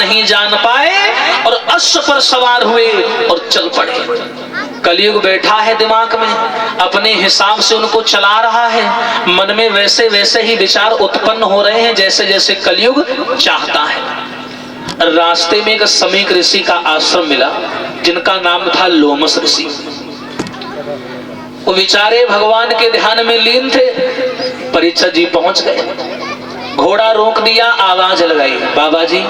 नहीं जान पाए और अश्व पर सवार हुए और चल पड़े। कलयुग बैठा है दिमाग में, अपने हिसाब से उनको चला रहा है, मन में वैसे वैसे ही विचार उत्पन्न हो रहे हैं जैसे जैसे कलयुग चाहता है। रास्ते में एक समीक ऋषि का आश्रम मिला जिनका नाम था लोमस ऋषि। वो बेचारे भगवान के ध्यान में लीन थे। परीक्षित जी पहुंच गए, घोड़ा रोक दिया, आवाज लगाई, बाबा जी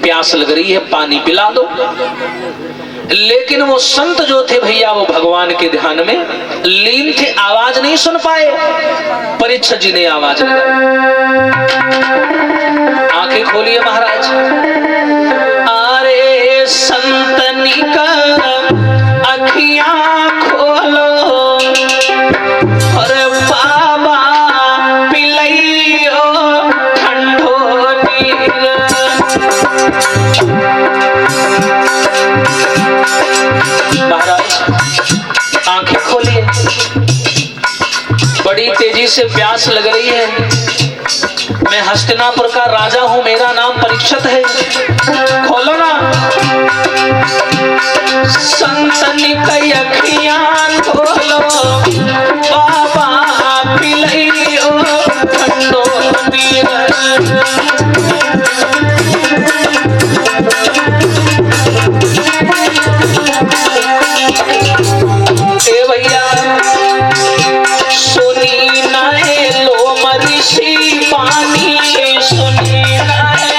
प्यास लग रही है, पानी पिला दो। लेकिन वो संत जो थे भैया वो भगवान के ध्यान में लीन थे, आवाज नहीं सुन पाए। परीक्षित जी ने आवाज लगाई, आंखें खोलिए महाराज। अरे संतनी का अखियां खोलो, अरे बाबा पिलइयो ठंडो नीर। महाराज आंखें खोलिए, बड़ी तेजी से प्यास लग रही है। मैं हस्तिनापुर का राजा हूं, मेरा नाम परीक्षित है, खोलो ना। संतनी कई अखियां खोलो, बाबा पिलइयो ठंडो नीर। ए भैया सुनी नाए लो मरीसी पानी, सुनी नाए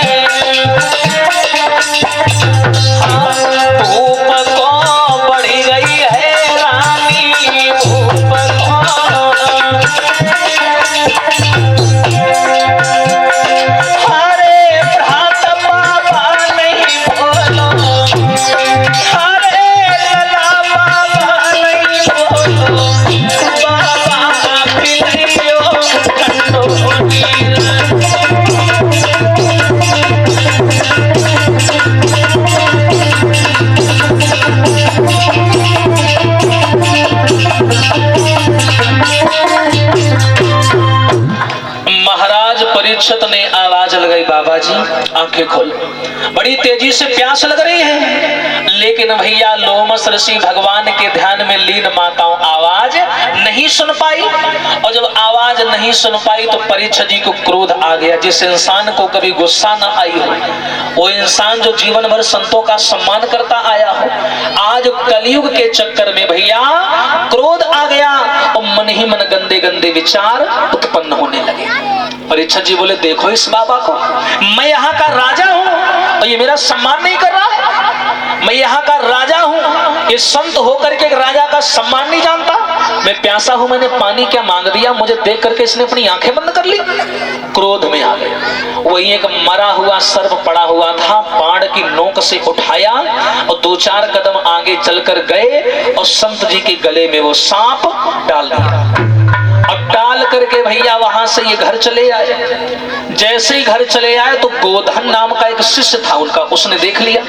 भूप को बढ़ी गई है रानी, भूप को। अरे भ्रात बाबा नहीं बोलो, अरे लला बाबा नहीं बोलो, बाबा पिलइयो ठंडो नीर। महाराज परीक्षित ने आवाज लगाई, बाबा जी आंखें खोल, बड़ी तेजी से प्यास लग रही है। लेकिन भैया लोमस ऋषि भगवान के ध्यान में लीन माताओं आवाज नहीं सुन पाई। और जब आवाज नहीं सुन पाई तो परीक्षित जी को क्रोध आ गया। जिस इंसान को कभी गुस्सा न आई हो, वो इंसान जो जीवन भर संतों का सम्मान करता आया हो, आज कलयुग के चक्कर में भैया क्रोध आ गया और मन ही मन गंदे गंदे विचार उत्पन्न होने लगे। परीक्षित जी बोले, देखो इस बाबा को, मैं यहाँ का राजा हूँ और ये मेरा सम्मान नहीं कर रहा है। मैं यहाँ का राजा हूँ, ये संत होकर के राजा का सम्मान नहीं जानता। मैं प्यासा हूँ, मैंने पानी क्या मांग दिया, मुझे देख करके इसने अपनी आंखें बंद कर ली। क्रोध में आ गए। वही एक मरा हुआ सर्प पड़ा हुआ था, बाण की नोक से उठाया और 2-4 कदम आगे चलकर गए और संत जी के गले में वो सांप डाल दिया। अब डाल करके भैया वहां से ये घर चले आए। जैसे ही घर चले आए तो गोधन नाम का एक शिष्य था उनका, उसने देख लिया।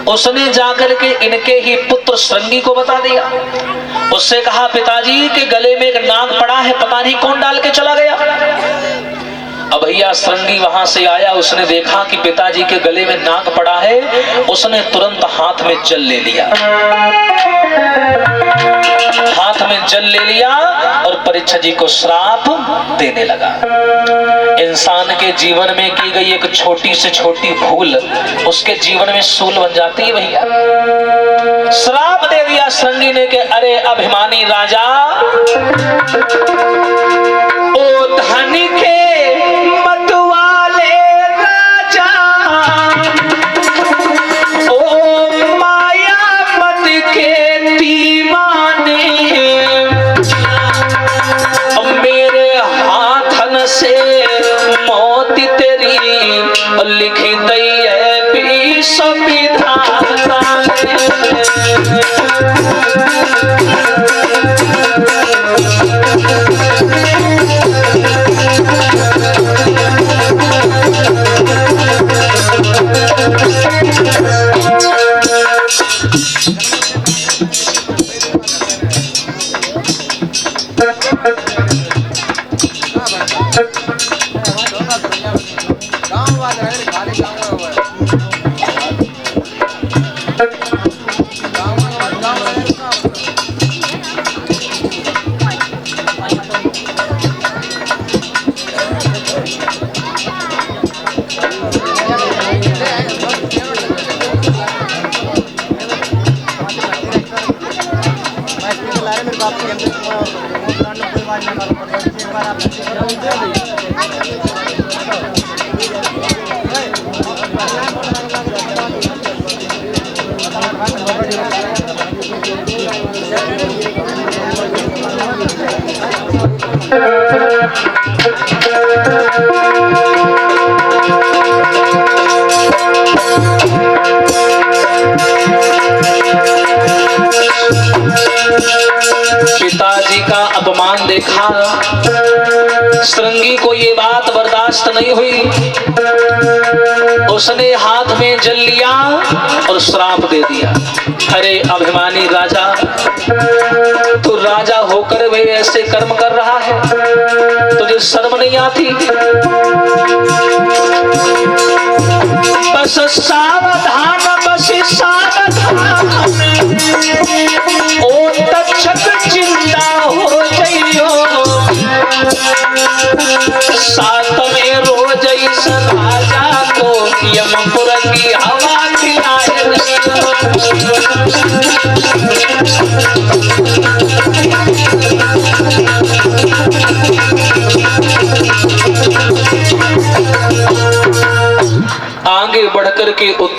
उसने जाकर के इनके ही पुत्र श्रृंगी को बता दिया। उससे कहा, पिताजी के गले में एक नाग पड़ा है, पता नहीं कौन डाल के चला गया। अब भैया श्रृंगी वहां से आया, उसने देखा कि पिताजी के गले में नाग पड़ा है। उसने तुरंत हाथ में जल ले लिया, हाथ में जल ले लिया और परीक्षित जी को श्राप देने लगा। इंसान के जीवन में की गई एक छोटी से छोटी भूल उसके जीवन में सूल बन जाती है भैया। श्राप दे दिया श्रृंगी ने कि अरे अभिमानी राजा, ओ धनी के मत वाले राजा, ओ माया मत के दीवाने, मेरे हाथन से मौत तेरी लिख दी है भी संविधाता ने। गाँव वाले खाली गाँव पिताजी का अपमान देखा, श्रृंगी को ये बात बर्दाश्त नहीं हुई। उसने हाथ में जल लिया और श्राप दे दिया। अरे अभिमानी राजा, तू राजा होकर वे ऐसे कर्म कर रहा है, तुझे शर्म नहीं आती? बस सावधान, बस सावधान, ओ तक्षक चिंता हो जाइयो, साथ में रोज इस राजा को यमपुर की हवा खिलाए। आगे बढ़कर के उत्तर